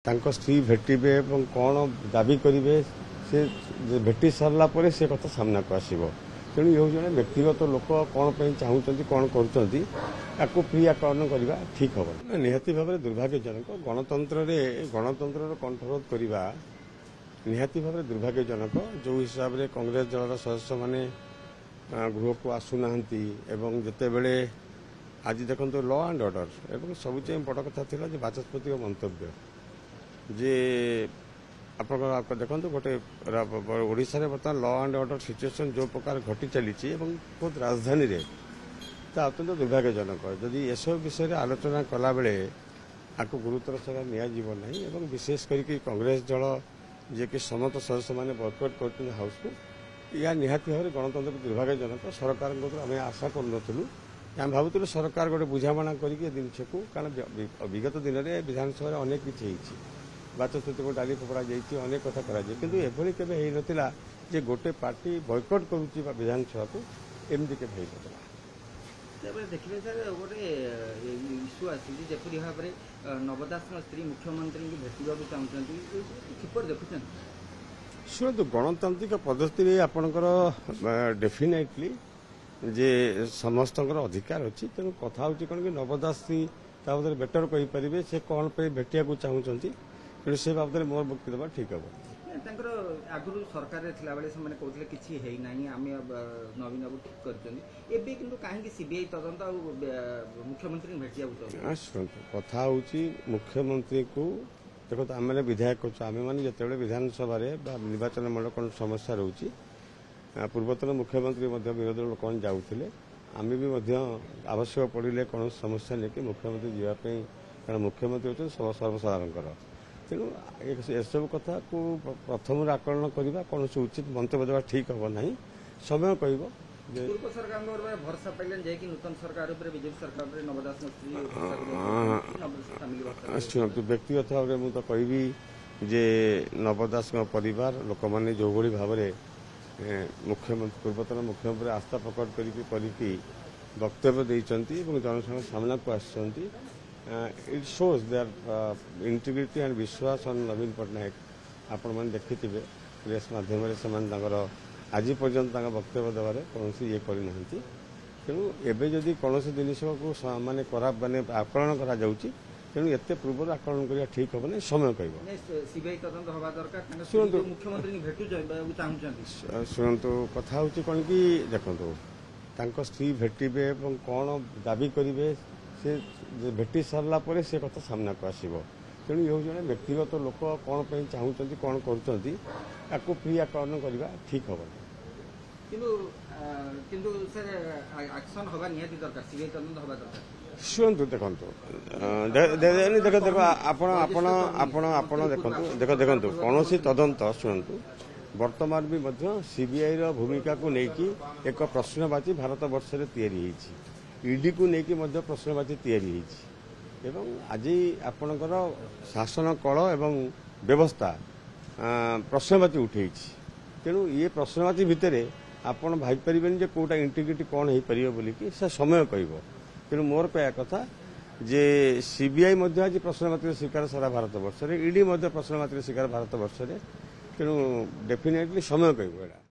तांको स्त्री भेटिबे एवं कौन दाबी करेंगे से भेटी सारा पर से कथा सामना को आसो तेणु ये जड़े व्यक्तिगत लोक कौन चाहूँ कौन कर प्रियाकरण करवा ठीक हम निहाती भाव में दुर्भाग्यजनक गणतंत्र कंठरोध करवा निहाती भाव में दुर्भाग्यजनक जो हिसाब से कांग्रेस दलर सदस्य मैंने गृह को आसुना जिते बड़े आज देखो लॉ एंड ऑर्डर एवं सबुच बड़ कथा था बाचस्पति मंतव्य जे आप देखो गोटे ओडिशा रे बर्तमान लॉ एंड ऑर्डर सिचुएशन जो प्रकार घटी चली बहुत राजधानी रे तो अत्यंत दुर्भाग्यजनक जदि एसब विषय आलोचना कला बेले आपको गुरुतर सेवा नि विशेष करके कांग्रेस दल जे कि समस्त सदस्य मैंने बॉयकॉट कर हाउस को या निहाती भाव में गणतंत्र दुर्भाग्यजनक सरकार आम आशा करूँ आम भावुलु सरकार गोटे बुझाणा करके जिनस को कारण विगत दिन में विधानसभा अनेक किसी बाचस्पति को डाली फोपड़ा जाइए अनेक कथा करा जे गोटे पार्टी बॉयकॉट करुच्ची विधानसभा को एमती के देखिए सर गोटे इश्यू आसपरी भाव में नवदास स्त्री मुख्यमंत्री भेटा चाहते देखुं शुणु गणतांत्रिक पद्धति आपणकर डेफिनेटली जे समस्त अधिकार अच्छी तेणु कथा हूँ कौन कि नवदास स्त्री बेटर कहींपारे से कौन पे भेटिया चाहूँगी तेणु से बाबद मोर मुक्ति देवा ठीक हम आगुरी सरकार कहते किसी है नवीन बाबू ठीक कर कहीं सीबीआई तदंत मुख्यमंत्री भेटिया शुणु कथा हूँ मुख्यमंत्री को देखो आम विधायक आम मैंने जो विधानसभा निर्वाचन मंडल कौन समस्या रोचे पूर्वतन मुख्यमंत्री विरोधी लोक जाऊे आम भी आवश्यक पड़े कौन समस्या लेकिन मुख्यमंत्री जावाई कारण मुख्यमंत्री होते सर्वसाधारण तेणु एसबू कथा को प्रथम आकलन करवा कौन उचित मंतव्य देवा ठीक हम ना समय कह पूर्व सरकार भरोसा पाइले नूतन सरकार बीजेपी सरकार शुणु व्यक्तिगत भाव में मुझे कहबी जे नवदास परिवार लोक मैंने जो भाव में मुख्यमंत्री पूर्वतन मुख्यमंत्री आस्था प्रकट करके वक्तव्य देती जनसंघ सामना को आसती it shows their integrity and विश्वास ऑन नवीन पट्टनायक आपण मैंने देखिथे प्रेस मध्यम आज पर्यंत वक्तव्य देवार कौन ये करना तेणु एवं जदि कौन जिनस को माने माने आकलन करा तेणु एत पूर्व आकलन करवा ठीक हम ना समय कह शुणु कथा हूँ कौन कि देखो स्त्री भेटिबे कौन दाबी करेंगे से भेटी सारा पर से कथा सामना को आसो तेणु ये जड़े व्यक्तिगत लोक कौन चाहूँ कौन कर प्रियाकरण करवा ठीक हम शुणु देखो देख देख आपण देखो कौन तदंत शुणु वर्तमान भी सीबीआई भूमिका को लेकिन एक प्रश्नवाची भारत वर्ष में ईडी को लेकिन प्रश्नवाची एवं आज आपणकर शासन कल एवं व्यवस्था प्रश्नवाची उठे तेणु ये प्रश्नवाची भितर आपण भाईपारे कौटा इंटीग्रिटी कौन हो पार बोलिकी से समय कह तेणु मोर कह कथा जे सीबीआई आज प्रश्नवाची शिकार सारा भारत वर्ष ईडी प्रश्नवाची शिकार भारत वर्ष तेणु डेफिनेटली समय कह